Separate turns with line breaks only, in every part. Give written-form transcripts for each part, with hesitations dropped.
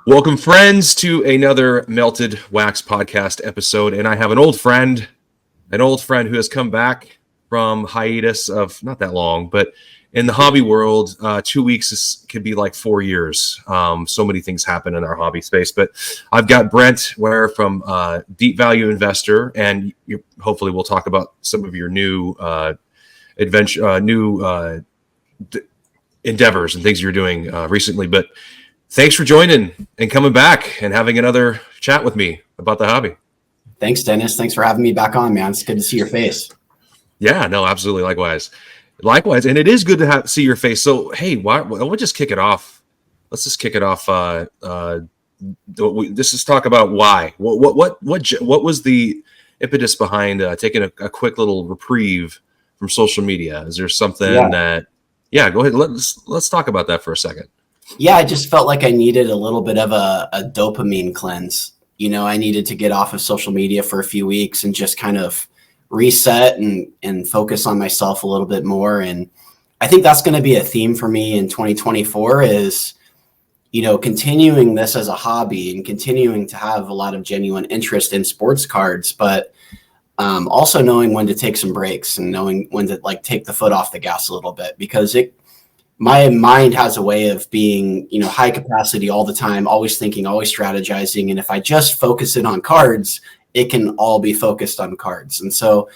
Welcome, friends, to another Melted Wax podcast episode. And I have an old friend who has come back from hiatus of not that long, but in the hobby world, 2 weeks could be like 4 years. So many things happen in our hobby space. But I've got Brent Ware from Deep Value Investor, and hopefully we'll talk about some of your new endeavors and things you're doing recently. But thanks for joining and coming back and having another chat with me about the hobby.
Thanks, Dennis. Thanks for having me back on, man. It's good to see your face. Yeah,
no, absolutely. Likewise. And it is good to see your face. So, hey, we'll just kick it off. Let's just kick it off. Let's just talk about why. What was the impetus behind taking a quick little reprieve from social media? Is there something that? Yeah, go ahead. Let's talk about that for a second.
Yeah, I just felt like I needed a little bit of a dopamine cleanse. I needed to get off of social media for a few weeks and just kind of reset and focus on myself a little bit more. And I think that's going to be a theme for me in 2024 is, continuing this as a hobby and continuing to have a lot of genuine interest in sports cards, but also knowing when to take some breaks and knowing when to take the foot off the gas a little bit, because my mind has a way of being, high capacity all the time, always thinking, always strategizing. And if I just focus it on cards, it can all be focused on cards. And so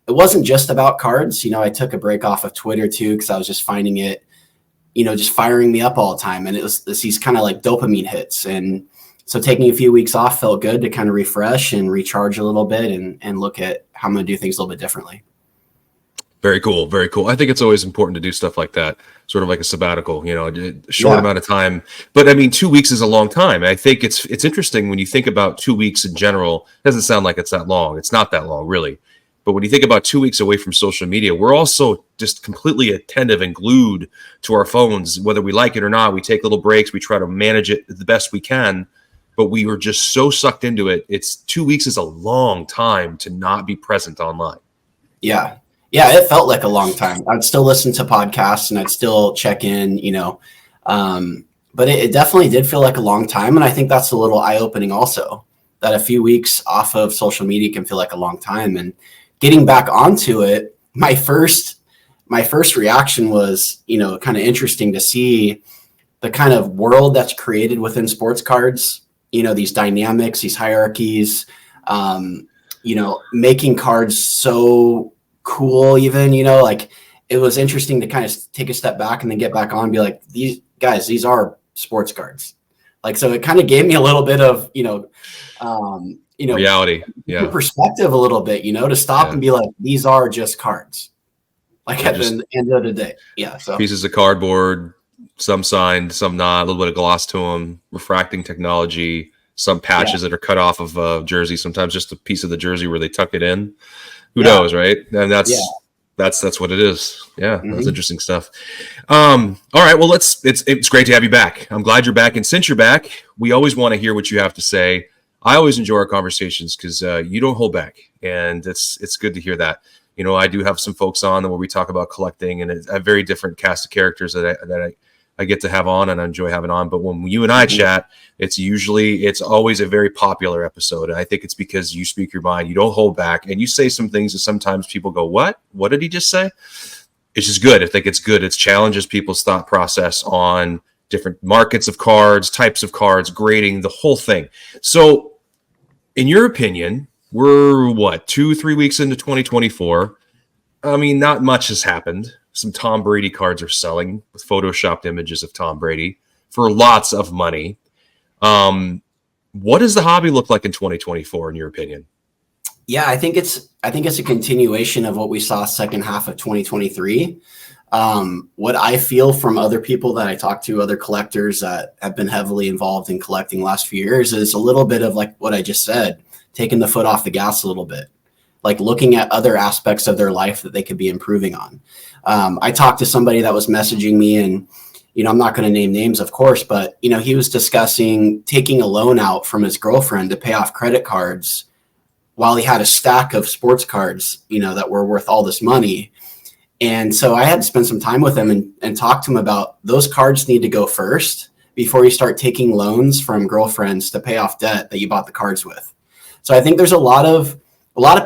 it wasn't just about cards. I took a break off of Twitter too, because I was just finding it, just firing me up all the time. And it was these kind of like dopamine hits. And so taking a few weeks off felt good to kind of refresh and recharge a little bit and look at how I'm going to do things a little bit differently.
Very cool. Very cool. I think it's always important to do stuff like that, sort of like a sabbatical, a short amount of time. But I mean, 2 weeks is a long time. I think it's interesting when you think about 2 weeks in general. It doesn't sound like it's that long. It's not that long, really. But when you think about 2 weeks away from social media, we're also just completely attentive and glued to our phones, whether we like it or not. We take little breaks. We try to manage it the best we can. But we were just so sucked into it. 2 weeks is a long time to not be present online.
Yeah, it felt like a long time. I'd still listen to podcasts and I'd still check in, but it definitely did feel like a long time. And I think that's a little eye-opening also, that a few weeks off of social media can feel like a long time. And getting back onto it, my first reaction was, kind of interesting to see the kind of world that's created within sports cards, these dynamics, these hierarchies, making cards so cool even, it was interesting to kind of take a step back and then get back on and be like, these are sports cards. So it kind of gave me a little bit of,
reality,
perspective a little bit, to stop and be like, these are just cards. At the end of the day. Yeah. So
pieces of cardboard, some signed, some not, a little bit of gloss to them, refracting technology, some patches that are cut off of a jersey, sometimes just a piece of the jersey where they tuck it in. Who knows, right? And that's what it is. Yeah, That's interesting stuff. All right, well, it's great to have you back. I'm glad you're back, and since you're back, we always want to hear what you have to say. I always enjoy our conversations because you don't hold back, and it's good to hear that. I do have some folks on where we talk about collecting, and a very different cast of characters that I get to have on and I enjoy having on. But when you and I chat, it's always a very popular episode. And I think it's because you speak your mind, you don't hold back, and you say some things that sometimes people go, what did he just say? It's just good. I think it's good. It challenges people's thought process on different markets of cards, types of cards, grading, the whole thing. So in your opinion, we're 2-3 weeks into 2024. I mean, not much has happened. Some Tom Brady cards are selling with photoshopped images of Tom Brady for lots of money. What does the hobby look like in 2024, in your opinion?
Yeah, I think it's a continuation of what we saw second half of 2023. What I feel from other people that I talk to, other collectors that have been heavily involved in collecting the last few years, is a little bit of like what I just said, taking the foot off the gas a little bit, like looking at other aspects of their life that they could be improving on. I talked to somebody that was messaging me, and I'm not going to name names, of course, but he was discussing taking a loan out from his girlfriend to pay off credit cards while he had a stack of sports cards, that were worth all this money. And so I had to spend some time with him and talk to him about those cards need to go first, before you start taking loans from girlfriends to pay off debt that you bought the cards with. So I think there's a lot of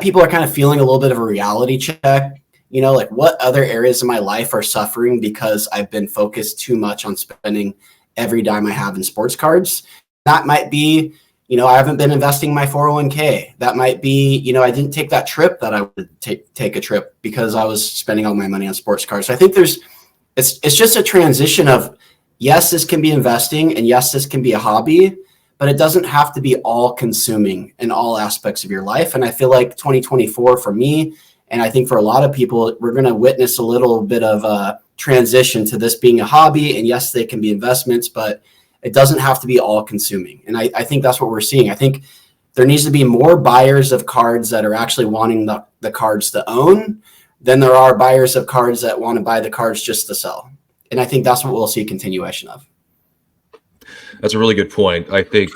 people are kind of feeling a little bit of a reality check, like what other areas of my life are suffering because I've been focused too much on spending every dime I have in sports cards. That might be, I haven't been investing my 401k. That might be, I didn't take that trip that I would take a trip because I was spending all my money on sports cards. So I think it's just a transition of, yes, this can be investing, and yes, this can be a hobby, but it doesn't have to be all consuming in all aspects of your life. And I feel like 2024 for me, and I think for a lot of people, we're going to witness a little bit of a transition to this being a hobby. And yes, they can be investments, but it doesn't have to be all consuming. And I think that's what we're seeing. I think there needs to be more buyers of cards that are actually wanting the cards to own than there are buyers of cards that want to buy the cards just to sell. And I think that's what we'll see a continuation of.
That's a really good point. I think,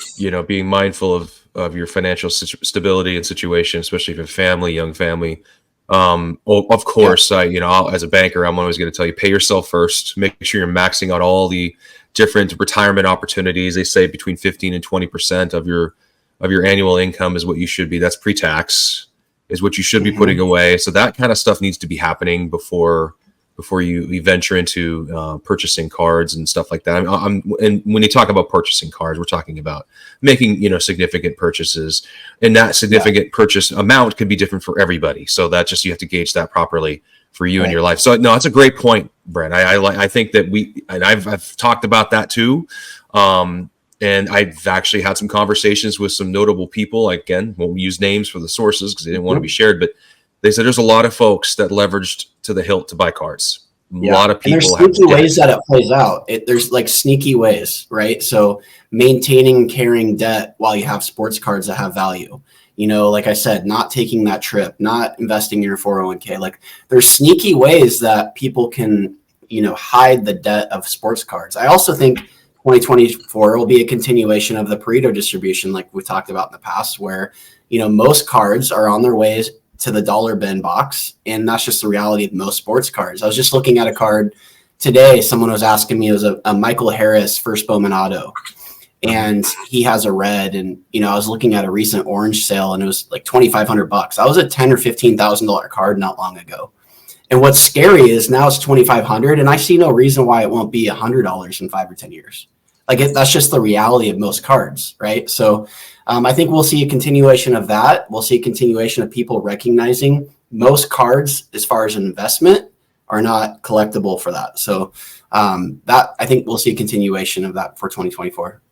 being mindful of your financial stability and situation, especially if you have family, young family. Of course, as a banker, I'm always going to tell you, pay yourself first. Make sure you're maxing out all the different retirement opportunities. They say between 15 and 20% of your annual income is what you should be. That's pre-tax, is what you should be putting away. So that kind of stuff needs to be happening before you venture into purchasing cards and stuff like that. And when you talk about purchasing cards, we're talking about making significant purchases, and that significant purchase amount could be different for everybody. So that just, you have to gauge that properly for you in your life. So no, that's a great point, Brent. I think that I've talked about that too. And I've actually had some conversations with some notable people. Again, won't use names for the sources because they didn't want to be shared, but they said there's a lot of folks that leveraged to the hilt to buy cards. A lot of people
have sneaky ways that it plays out. There's like sneaky ways, right? So maintaining and carrying debt while you have sports cards that have value. Like I said, not taking that trip, not investing in your 401k. Like there's sneaky ways that people can, hide the debt of sports cards. I also think 2024 will be a continuation of the Pareto distribution, like we talked about in the past, where, most cards are on their ways to the dollar bin box. And that's just the reality of most sports cards. I was just looking at a card today. Someone was asking me, it was a Michael Harris first Bowman auto. And he has a red. And, I was looking at a recent orange sale and it was like $2,500. That was a $10,000 or $15,000 card not long ago. And what's scary is now it's $2,500, and I see no reason why it won't be $100 in 5 or 10 years. Like that's just the reality of most cards, right? So I think we'll see a continuation of that. We'll see a continuation of people recognizing most cards, as far as an investment, are not collectible for that. So that, I think we'll see a continuation of that for 2024.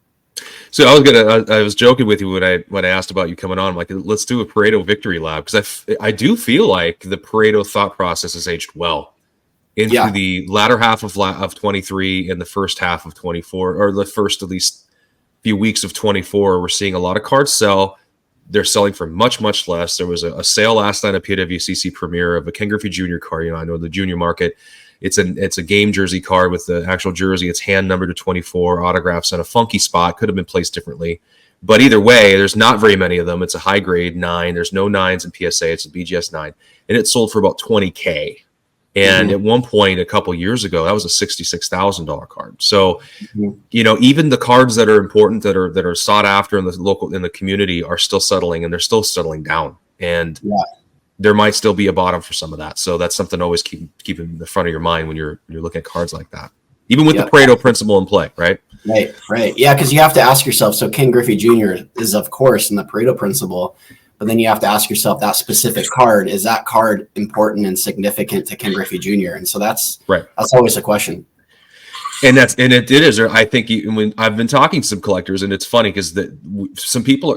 So I was joking with you when I asked about you coming on. I'm like, let's do a Pareto victory lab, because I do feel like the Pareto thought process has aged well into the latter half of 23 and the first half of 24, or the first at least few weeks of 24. We're seeing a lot of cards sell. They're selling for much, much less. There was a sale last night at PWCC premiere of a Ken Griffey Jr. card. I know the junior market. It's a game jersey card with the actual jersey. It's hand numbered to 24, autographs in a funky spot. Could have been placed differently. But either way, there's not very many of them. It's a high grade 9. There's no 9s in PSA. It's a BGS 9. And it sold for about $20K. And at one point, a couple years ago, that was a $66,000 card. So, even the cards that are important, that are sought after in the community, are still settling, and they're still settling down. And there might still be a bottom for some of that. So that's something to always keep in the front of your mind when you're looking at cards like that, even with the Pareto principle in play, right? Right. Yeah, because you have to ask yourself. So Ken Griffey Jr. is, of course, in the Pareto principle. But then you have to ask yourself, that specific card, is that card important and significant to Ken Griffey Jr.? And so that's always a question. And it is. I think when I've been talking to some collectors, and it's funny because some people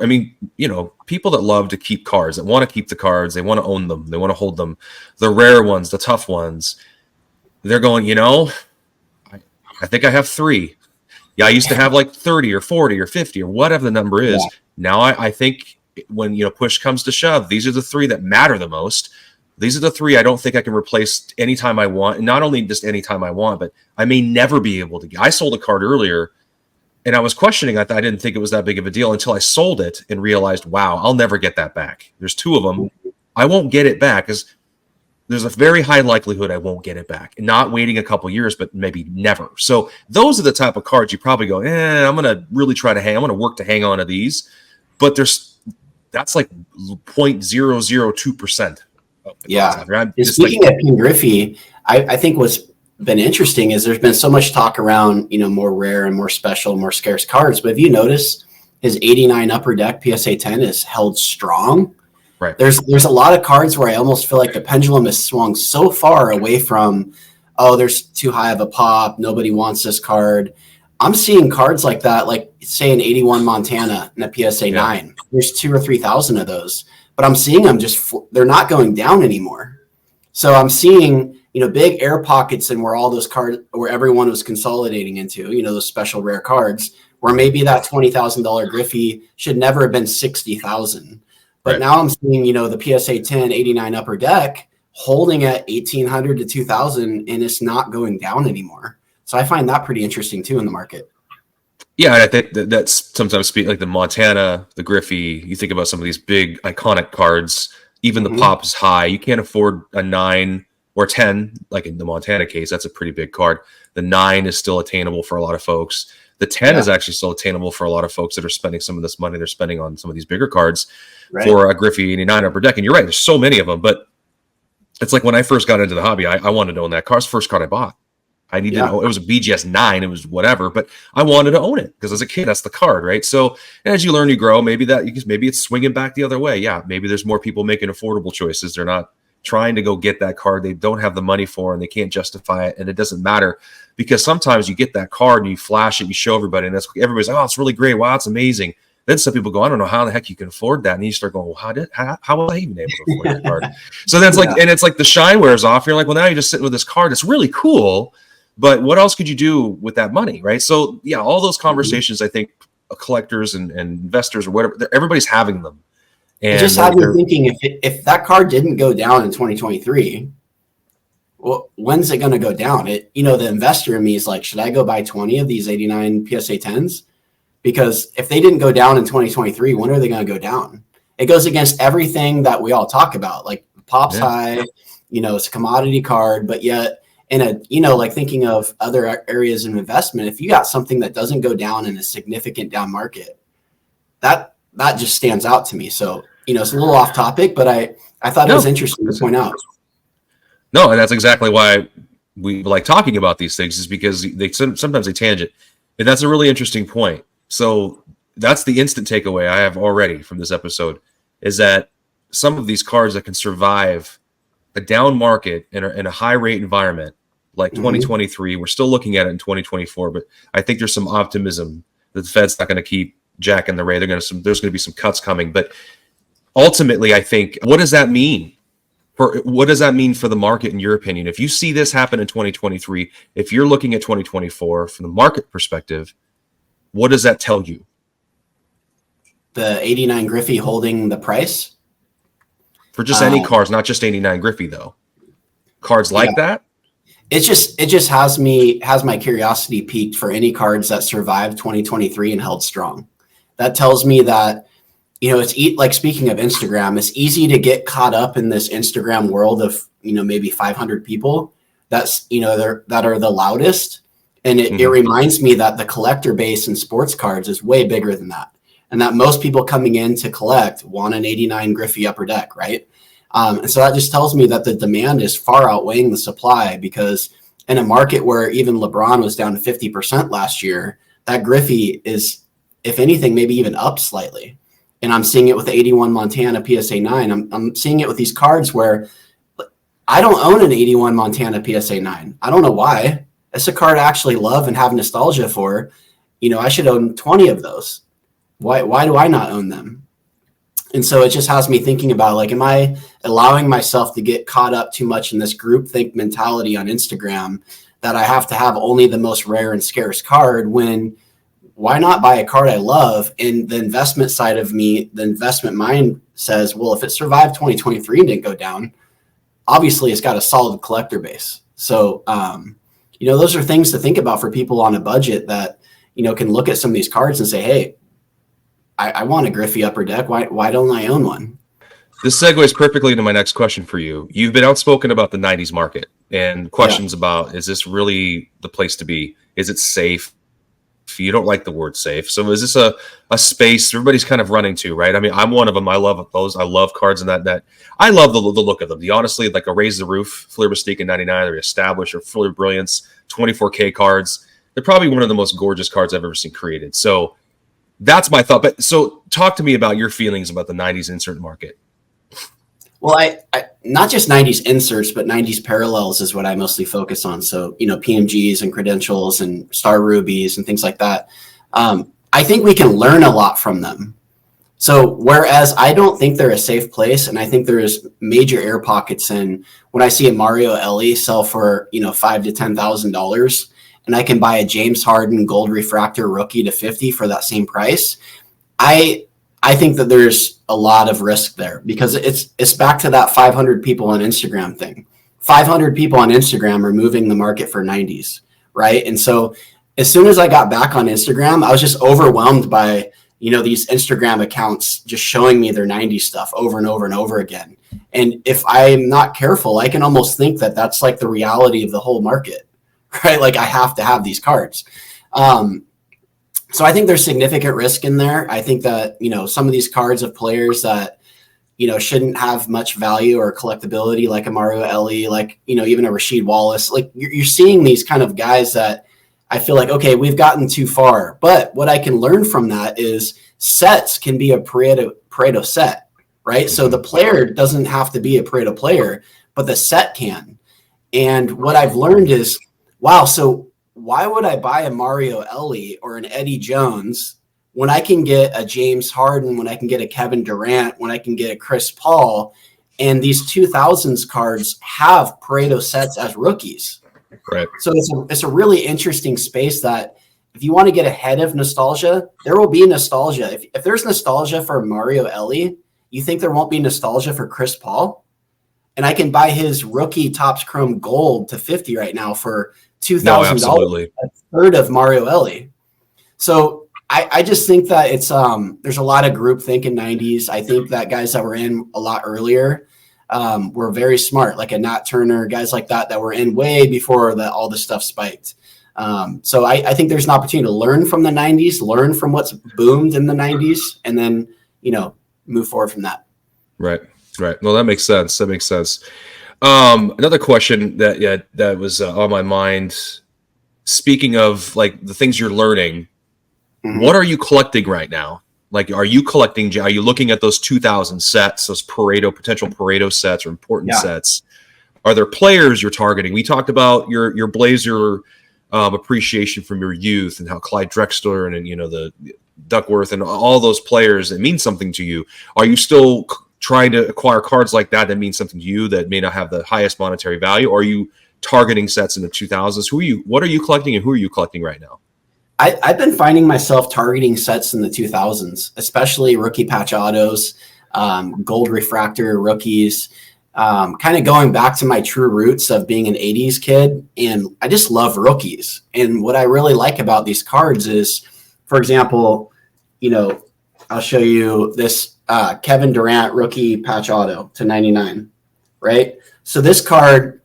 people that love to keep cards, that want to keep the cards, they want to own them, they want to hold them, the rare ones, the tough ones. They're going, I think I have 3. Yeah, I used to have like 30 or 40 or 50 or whatever the number is. Now I think, when push comes to shove, these are the 3 that matter the most. These are the 3 I don't think I can replace anytime I want. And not only just anytime I want, but I may never be able to. I sold a card earlier, and I was questioning. I didn't think it was that big of a deal until I sold it and realized, wow, I'll never get that back. There's 2 of them. I won't get it back, because there's a very high likelihood I won't get it back. Not waiting a couple years, but maybe never. So those are the type of cards you probably go, I'm going to really try to I'm going to work to hang on to these. But that's like 0.002%.
Yeah. And speaking of King Griffey, I think what's been interesting is there's been so much talk around, more rare and more special, more scarce cards. But if you notice, his 89 Upper Deck PSA 10 is held strong.
Right.
There's a lot of cards where I almost feel like the pendulum has swung so far away from, there's too high of a pop, nobody wants this card. I'm seeing cards like that, like say an 81 Montana and a PSA 9. There's 2,000 or 3,000 of those, but I'm seeing them they're not going down anymore. So I'm seeing, big air pockets and where all those cards, where everyone was consolidating into, those special rare cards, where maybe that $20,000 Griffey should never have been 60,000. But now I'm seeing, the PSA 10 89 Upper Deck holding at 1,800 to 2,000, and it's not going down anymore. So I find that pretty interesting too in the market.
Yeah, I think that's sometimes like the Montana, the Griffey. You think about some of these big iconic cards. Even the pop is high. You can't afford a 9 or 10, like in the Montana case. That's a pretty big card. The 9 is still attainable for a lot of folks. The 10 is actually still attainable for a lot of folks that are spending some of this money they're spending on some of these bigger cards for a Griffey 89 Upper Deck. And you're right, there's so many of them. But it's like when I first got into the hobby, I wanted to own that car. It's the first card I bought. I needed to know, it was a BGS 9, it was whatever, but I wanted to own it because as a kid, that's the card, right? So as you learn, you grow, maybe it's swinging back the other way. Yeah, maybe there's more people making affordable choices. They're not trying to go get that card they don't have the money for and they can't justify it, and it doesn't matter because sometimes you get that card and you flash it, you show everybody, and everybody's like, oh, it's really great, wow, it's amazing. Then some people go, I don't know how the heck you can afford that, and you start going, well, how was I even able to afford that card? So that's and it's like the shine wears off. You're like, well, now you're just sitting with this card. It's really cool, but what else could you do with that money, right? So yeah, all those conversations, I think collectors and investors or whatever, everybody's having them. And
it just had me thinking, if that card didn't go down in 2023, well, when's it going to go down? The investor in me is like, should I go buy 20 of these 89 PSA 10s? Because if they didn't go down in 2023, when are they going to go down? It goes against everything that we all talk about, like pop's high, it's a commodity card, but yet in like thinking of other areas of investment, if you got something that doesn't go down in a significant down market, that just stands out to me. So, it's a little off topic, but I thought it was interesting to point out.
No, and that's exactly why we like talking about these things, is because sometimes they tangent. And that's a really interesting point. So that's the instant takeaway I have already from this episode, is that some of these cards that can survive a down market in a high rate environment like 2023, we're still looking at it in 2024, but I think there's some optimism that the Fed's not going to keep jacking the rate. There's going to be some cuts coming, but ultimately, I think, what does that mean for the market, in your opinion? If you see this happen in 2023, if you're looking at 2024 from the market perspective, what does that tell you?
The 89 Griffey holding the price?
For just any cards, not just 89 Griffey, though. Cards like that?
It just has my curiosity piqued for any cards that survived 2023 and held strong. That tells me that, it's like, speaking of Instagram, it's easy to get caught up in this Instagram world of, maybe 500 people that are the loudest. And it reminds me that the collector base in sports cards is way bigger than that. And that most people coming in to collect want an 89 Griffey Upper Deck, right? And so that just tells me that the demand is far outweighing the supply, because in a market where even LeBron was down to 50% last year, that Griffey is, if anything, maybe even up slightly. And I'm seeing it with the 81 Montana PSA 9. I'm seeing it with these cards where I don't own an 81 Montana PSA 9. I don't know why. It's a card I actually love and have nostalgia for. I should own 20 of those. Why do I not own them? And so it just has me thinking about, like, am I allowing myself to get caught up too much in this groupthink mentality on Instagram that I have to have only the most rare and scarce card, when why not buy a card I love? And the investment side of me, the investment mind says, well, if it survived 2023 and didn't go down, obviously it's got a solid collector base. So, those are things to think about for people on a budget that, can look at some of these cards and say, hey, I want a Griffey Upper Deck. Why don't I own one?
This segues perfectly into my next question for you. You've been outspoken about the 90s market and questions about, is this really the place to be? Is it safe? You don't like the word safe. So is this a space everybody's kind of running to, right? I mean, I'm one of them. I love those. I love cards and that I love the look of them. The honestly, like a Raise the Roof, Fleur Mystique in 99, or Established or Fleur Brilliance, 24K cards. They're probably one of the most gorgeous cards I've ever seen created. So that's my thought. But so talk to me about your feelings about the 90s insert market.
Well, I not just 90s inserts, but 90s parallels is what I mostly focus on. So, PMGs and credentials and star rubies and things like that. I think we can learn a lot from them. So whereas I don't think they're a safe place, and I think there is major air pockets in when I see a Mario Ellie sell for, $5,000 to $10,000, and I can buy a James Harden gold refractor rookie to 50 for that same price. I think that there's a lot of risk there, because it's back to that 500 people on Instagram thing. 500 people on Instagram are moving the market for 90s, right? And so as soon as I got back on Instagram, I was just overwhelmed by, these Instagram accounts just showing me their 90s stuff over and over and over again. And if I'm not careful, I can almost think that that's like the reality of the whole market, right? Like I have to have these cards. So I think there's significant risk in there. I think that, some of these cards of players that, shouldn't have much value or collectability, like a Mario Ellie, like, even a Rasheed Wallace, like you're seeing these kind of guys that I feel like, okay, we've gotten too far. But what I can learn from that is sets can be a Pareto set, right? Mm-hmm. So the player doesn't have to be a Pareto player, but the set can. And what I've learned is, wow, so why would I buy a Mario Ellie or an Eddie Jones when I can get a James Harden, when I can get a Kevin Durant, when I can get a Chris Paul, and these 2000s cards have Pareto sets as rookies.
Right.
So it's a really interesting space that if you want to get ahead of nostalgia, there will be nostalgia. If there's nostalgia for Mario Ellie, you think there won't be nostalgia for Chris Paul? And I can buy his rookie Topps Chrome Gold to 50 right now for $2,000, a third of Mario Ellie. So I just think that it's there's a lot of groupthink in 90s. I think that guys that were in a lot earlier were very smart, like a Nat Turner, guys like that were in way before all the stuff spiked. So I think there's an opportunity to learn from the 90s, learn from what's boomed in the 90s, and then, move forward from that.
Right. Well, that makes sense. Another question that was on my mind. Speaking of like the things you're learning, mm-hmm. What are you collecting right now? Like, are you looking at those 2000 sets, those potential Pareto sets or important sets? Are there players you're targeting? We talked about your Blazer appreciation from your youth and how Clyde Drexler and the Duckworth and all those players that mean something to you. Are you still trying to acquire cards like that mean something to you that may not have the highest monetary value? Or are you targeting sets in the 2000s? What are you collecting and who are you collecting right now?
I've been finding myself targeting sets in the 2000s, especially rookie patch autos, gold refractor rookies, kind of going back to my true roots of being an 80s kid. And I just love rookies. And what I really like about these cards is, for example, I'll show you this Kevin Durant rookie patch auto to 99, right? So this card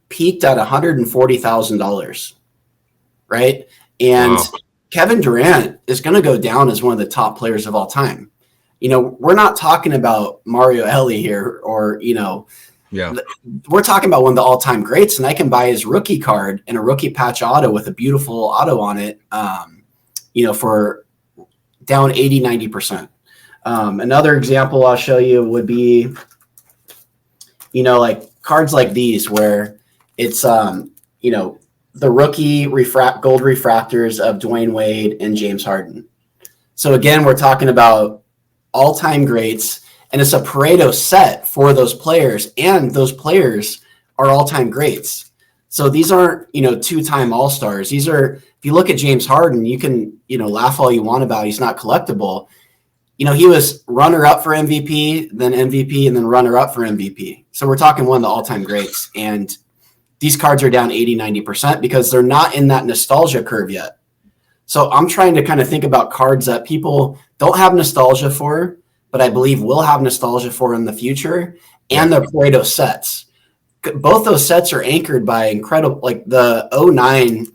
peaked at $140,000, right? And wow. Kevin Durant is going to go down as one of the top players of all time. We're not talking about Mario Ellie here or, we're talking about one of the all-time greats, and I can buy his rookie card and a rookie patch auto with a beautiful auto on it, for down 80, 90%. Another example I'll show you would be, like cards like these where it's, the rookie gold refractors of Dwayne Wade and James Harden. So again, we're talking about all-time greats, and it's a Pareto set for those players, and those players are all-time greats. So these aren't, two-time all-stars. These are, if you look at James Harden, you can, laugh all you want about he's not collectible. He was runner-up for MVP, then MVP, and then runner-up for MVP. So we're talking one of the all-time greats. And these cards are down 80, 90% because they're not in that nostalgia curve yet. So I'm trying to kind of think about cards that people don't have nostalgia for, but I believe we'll have nostalgia for in the future, and the Pareto sets. Both those sets are anchored by incredible, like the 09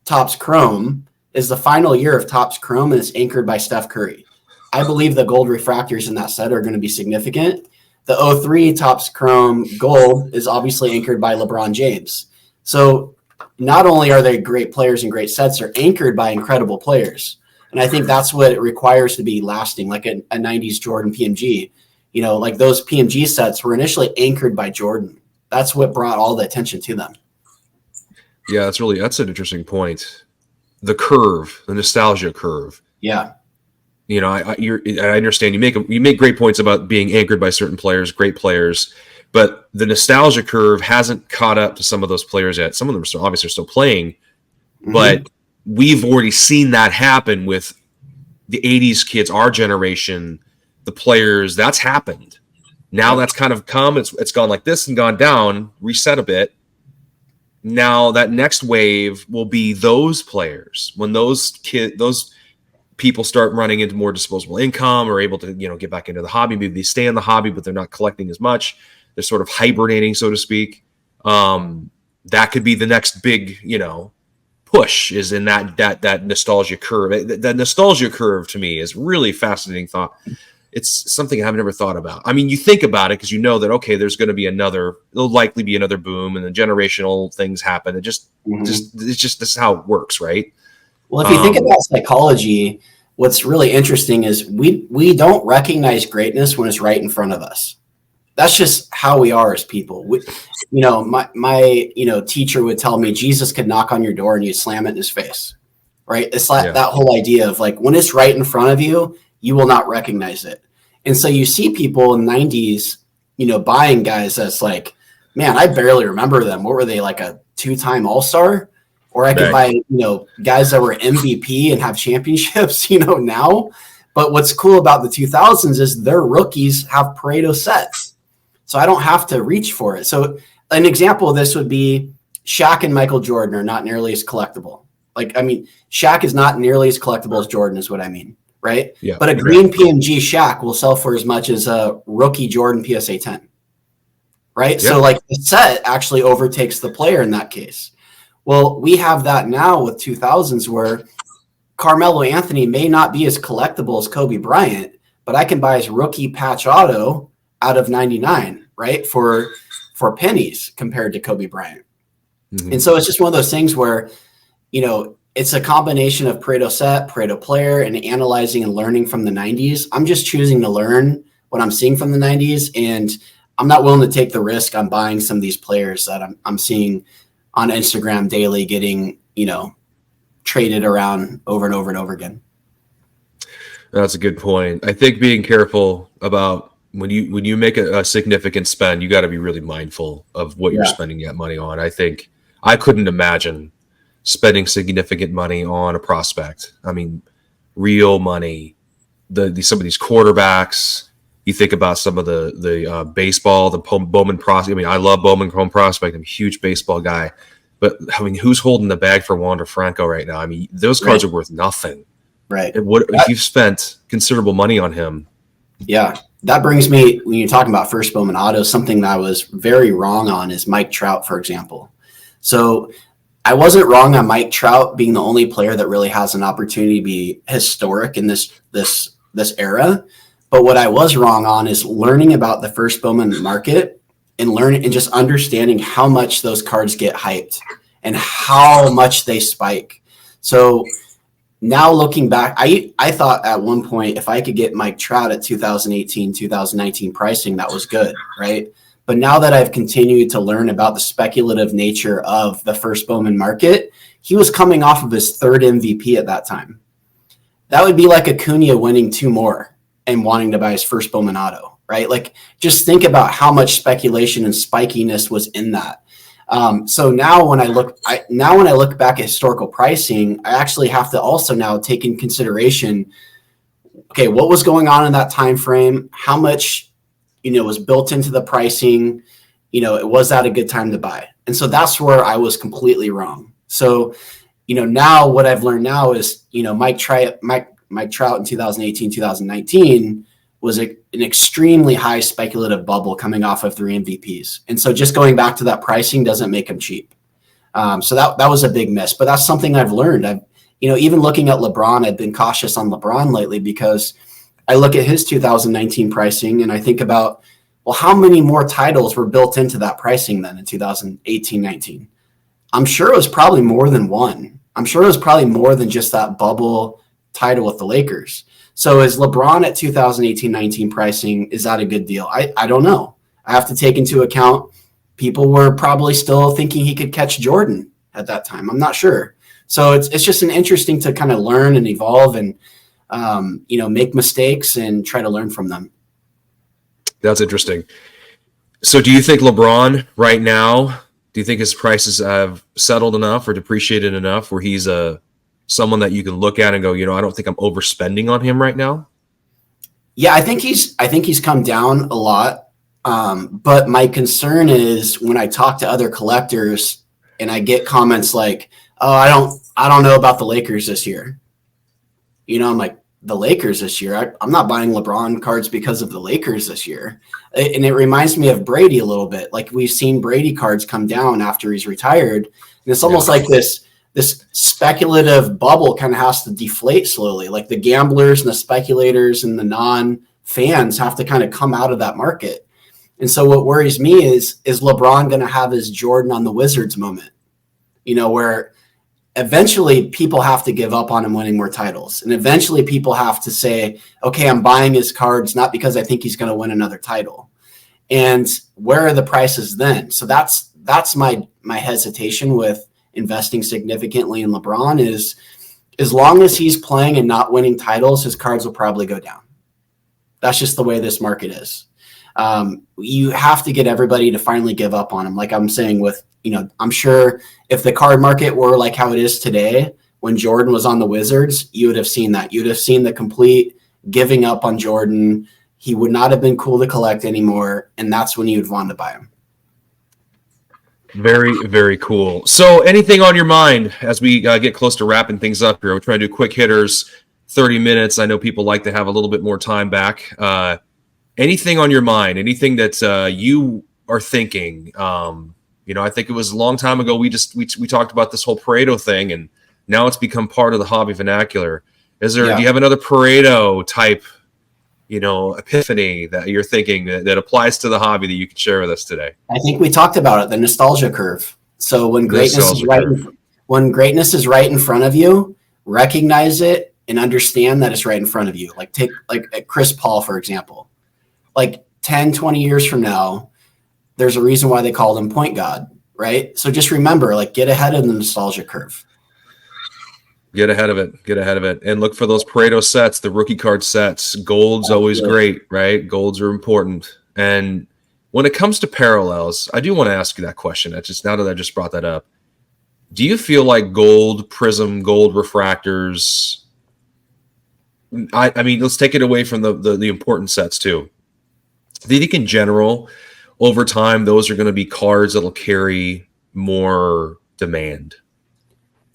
Topps Chrome is the final year of Topps Chrome, and it's anchored by Steph Curry. I believe the gold refractors in that set are going to be significant. The 03 Topps Chrome Gold is obviously anchored by LeBron James. So not only are they great players and great sets, they're anchored by incredible players. And I think that's what it requires to be lasting, like a 90s Jordan PMG. You know, like those PMG sets were initially anchored by Jordan. That's what brought all the attention to them.
Yeah, that's an interesting point. The curve, the nostalgia curve.
Yeah.
You know, I understand you make great points about being anchored by certain players, great players, but the nostalgia curve hasn't caught up to some of those players yet. Some of them are obviously still playing, but we've already seen that happen with the 80s kids, our generation, the players. That's happened. Now that's kind of come. It's gone like this and gone down, reset a bit. Now that next wave will be those players when those people start running into more disposable income or able to, get back into the hobby. Maybe they stay in the hobby, but they're not collecting as much. They're sort of hibernating, so to speak. That could be the next big, push is in that nostalgia curve. That nostalgia curve to me is really fascinating thought. It's something I've never thought about. I mean, you think about it because you know that, okay, there's going to be there'll likely be another boom and then generational things happen. It's just this is how it works, right?
Well, if you think about psychology, what's really interesting is we don't recognize greatness when it's right in front of us. That's just how we are as people. My teacher would tell me Jesus could knock on your door and you'd slam it in his face, right? It's like that whole idea of like when it's right in front of you, you will not recognize it. And so you see people in the 90s, buying guys that's like, man, I barely remember them. What were they, like a 2-time All-Star? Or I could buy, guys that were MVP and have championships, now. But what's cool about the 2000s is their rookies have Pareto sets. So I don't have to reach for it. So an example of this would be Shaq and Michael Jordan are not nearly as collectible. Shaq is not nearly as collectible as Jordan is what I mean, right?
Yeah,
but a green PMG Shaq will sell for as much as a rookie Jordan PSA 10, right? Yeah. So the set actually overtakes the player in that case. Well, we have that now with 2000s where Carmelo Anthony may not be as collectible as Kobe Bryant, but I can buy his rookie patch auto out of 99, right? For pennies compared to Kobe Bryant. Mm-hmm. And so it's just one of those things where, it's a combination of Pareto set, Pareto player, and analyzing and learning from the 90s. I'm just choosing to learn what I'm seeing from the 90s, and I'm not willing to take the risk on buying some of these players that I'm seeing on Instagram daily getting, traded around over and over and over again.
That's a good point. I think being careful about when you make a significant spend, you got to be really mindful of what you're spending that money on. I think I couldn't imagine spending significant money on a prospect. I mean, real money. Some of these quarterbacks. You think about some of the baseball, the Bowman prospect. I mean, I love Bowman home prospect. I'm a huge baseball guy. But, who's holding the bag for Wander Franco right now? I mean, those cards are worth nothing.
Right.
And if you've spent considerable money on him?
Yeah. That brings me, when you're talking about first Bowman autos, something that I was very wrong on is Mike Trout, for example. So I wasn't wrong on Mike Trout being the only player that really has an opportunity to be historic in this era. But what I was wrong on is learning about the first Bowman market and learning and just understanding how much those cards get hyped and how much they spike. So now looking back, I thought at one point, if I could get Mike Trout at 2018, 2019 pricing, that was good, right? But now that I've continued to learn about the speculative nature of the first Bowman market, he was coming off of his third MVP at that time. That would be like Acuna winning 2 more and wanting to buy his first Bowman auto, right? Just think about how much speculation and spikiness was in that. So now when I look back at historical pricing, I actually have to also now take in consideration, okay, what was going on in that time frame? How much, was built into the pricing? Was that a good time to buy? And so that's where I was completely wrong. So, now what I've learned now is, Mike Trout in 2018, 2019 an extremely high speculative bubble coming off of 3 MVPs. And so just going back to that pricing doesn't make him cheap. So that was a big miss, but that's something I've learned. Even looking at LeBron, I've been cautious on LeBron lately because I look at his 2019 pricing and I think about, well, how many more titles were built into that pricing then in 2018-19? I'm sure it was probably more than one. I'm sure it was probably more than just that bubble title with the Lakers. So is LeBron at 2018-19 pricing, is that a good deal? I don't know. I have to take into account people were probably still thinking he could catch Jordan at that time. I'm not sure. So it's just an interesting to kind of learn and evolve and, make mistakes and try to learn from them.
That's interesting. So do you think LeBron right now, do you think his prices have settled enough or depreciated enough where he's someone that you can look at and go, I don't think I'm overspending on him right now?
Yeah, I think he's come down a lot. But my concern is when I talk to other collectors and I get comments like, "Oh, I don't know about the Lakers this year." I'm like, the Lakers this year? I'm not buying LeBron cards because of the Lakers this year. And it reminds me of Brady a little bit. Like we've seen Brady cards come down after he's retired. And it's almost like this speculative bubble kind of has to deflate slowly. Like the gamblers and the speculators and the non-fans have to kind of come out of that market. And so what worries me is LeBron going to have his Jordan on the Wizards moment, where eventually people have to give up on him winning more titles. And eventually people have to say, okay, I'm buying his cards, not because I think he's going to win another title. And where are the prices then? So that's my hesitation with investing significantly in LeBron is as long as he's playing and not winning titles, his cards will probably go down. That's just the way this market is. You have to get everybody to finally give up on him. Like I'm saying with, I'm sure if the card market were like how it is today, when Jordan was on the Wizards, you would have seen that. You'd have seen the complete giving up on Jordan. He would not have been cool to collect anymore. And that's when you'd want to buy him.
Very, very cool. So anything on your mind as we get close to wrapping things up here? We're trying to do quick hitters, 30 minutes. I know people like to have a little bit more time back. Anything on your mind, anything that you are thinking? I think it was a long time ago. We talked about this whole Pareto thing, and now it's become part of the hobby vernacular. Do you have another Pareto type, epiphany that you're thinking that applies to the hobby that you can share with us today?
I think we talked about it, the nostalgia curve. So when greatness is right in front of you, recognize it and understand that it's right in front of you. Like take Chris Paul, for example. Like 10, 20 years from now, there's a reason why they called him point god, right? So just remember, get ahead of the nostalgia curve.
Get ahead of it. And look for those Pareto sets, the rookie card sets. Gold's always great, right? Golds are important. And when it comes to parallels, I do want to ask you that question. Now that I just brought that up, do you feel like gold prism, gold refractors, I mean, let's take it away from the important sets too. Do you think in general, over time, those are going to be cards that'll carry more demand?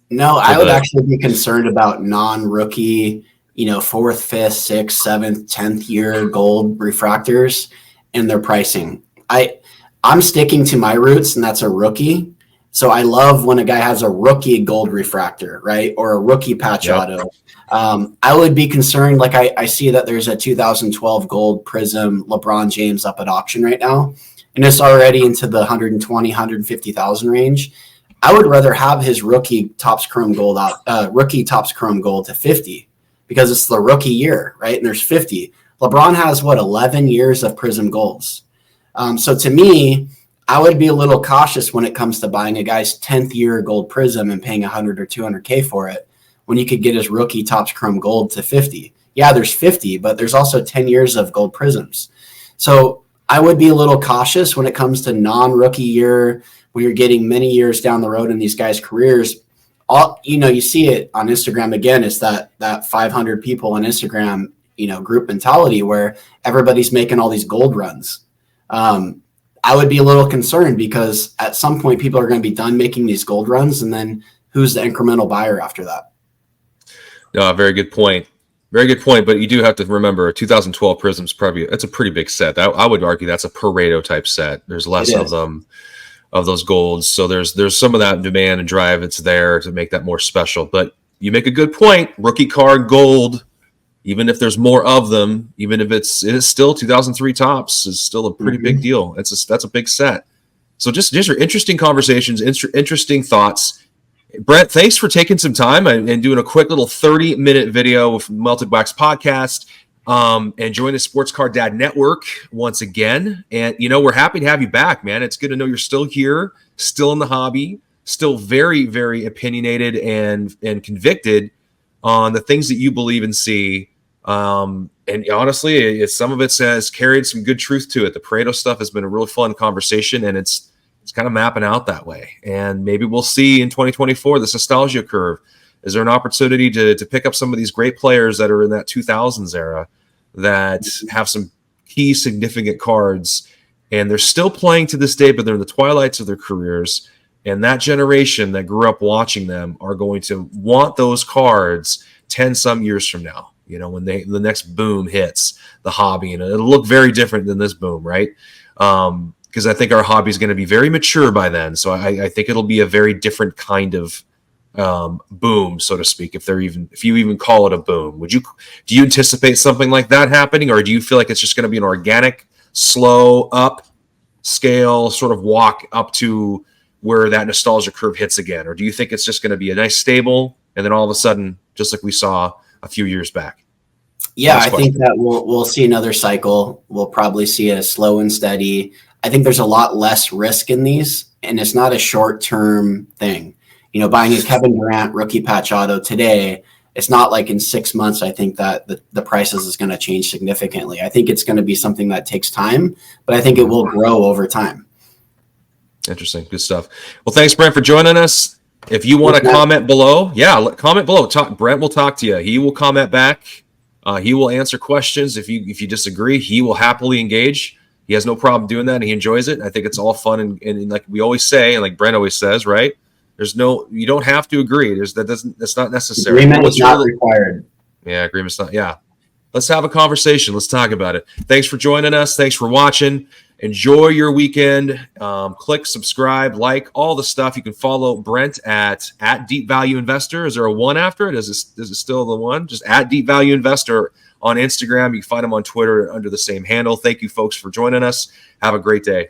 No, I would actually be concerned about non-rookie, 4th, 5th, 6th, 7th, 10th year gold refractors and their pricing. I'm sticking to my roots, and that's a rookie. So I love when a guy has a rookie gold refractor, right? Or a rookie patch auto. I would be concerned. Like I see that there's a 2012 gold prism LeBron James up at auction right now, and it's already into the 120, 150,000 range. I would rather have his rookie Topps Chrome Gold to 50 because it's the rookie year, right? And there's 50. LeBron has 11 years of prism golds. So to me, I would be a little cautious when it comes to buying a guy's 10th year gold prism and paying 100 or 200K for it when you could get his rookie Topps Chrome Gold to 50. Yeah, there's 50, but there's also 10 years of gold prisms. So I would be a little cautious when it comes to non-rookie year, when you're getting many years down the road in these guys' careers. You see it on Instagram again. It's that 500 people on Instagram, group mentality where everybody's making all these gold runs. I would be a little concerned because at some point people are going to be done making these gold runs, and then who's the incremental buyer after that?
No, very good point. Very good point, but you do have to remember 2012 Prism's probably that's a pretty big set. I would argue that's a Pareto type set. There's less of them of those golds, so there's some of that demand and drive that's there to make that more special. But you make a good point. Rookie card gold, even if there's more of them, even if it is still 2003 tops, is still a pretty big deal. That's a big set. So just are interesting conversations, interesting thoughts. Brent, thanks for taking some time and doing a quick little 30-minute video with Melted Wax Podcast, and join the Sports Card Dad Network once again. And, we're happy to have you back, man. It's good to know you're still here, still in the hobby, still very, very opinionated and convicted on the things that you believe and see. And honestly, some of it has carried some good truth to it. The Pareto stuff has been a really fun conversation, and it's kind of mapping out that way. And maybe we'll see in 2024 this nostalgia curve. Is there an opportunity to pick up some of these great players that are in that 2000s era that have some key significant cards, and they're still playing to this day, but they're in the twilights of their careers, and that generation that grew up watching them are going to want those cards 10 some years from now, when the next boom hits the hobby, and it'll look very different than this boom, right? Because I think our hobby is going to be very mature by then. So I think it'll be a very different kind of boom, so to speak, if you even call it a boom. Do you anticipate something like that happening, or do you feel like it's just going to be an organic, slow up scale sort of walk up to where that nostalgia curve hits again? Or do you think it's just going to be a nice stable, and then all of a sudden, just like we saw a few years back?
Yeah, I think that we'll see another cycle. We'll probably see a slow and steady. I think there's a lot less risk in these, and it's not a short-term thing. Buying a Kevin Durant rookie patch auto today, it's not like in 6 months, I think that the prices is going to change significantly. I think it's going to be something that takes time, but I think it will grow over time.
Interesting. Good stuff. Well, thanks, Brent, for joining us. If you want to comment below, comment below. Brent will talk to you. He will comment back. He will answer questions. If you disagree, he will happily engage. He has no problem doing that, and he enjoys it. I think it's all fun, and like we always say, and like Brent always says, right? You don't have to agree. That's not necessary.
Agreement is not required.
Yeah, agreement's not. Yeah. Let's have a conversation. Let's talk about it. Thanks for joining us. Thanks for watching. Enjoy your weekend. Click, subscribe, like, all the stuff. You can follow Brent at Deep Value Investor. Is there a one after it? Is it still the one? Just at Deep Value Investor on Instagram. You can find him on Twitter under the same handle. Thank you, folks, for joining us. Have a great day.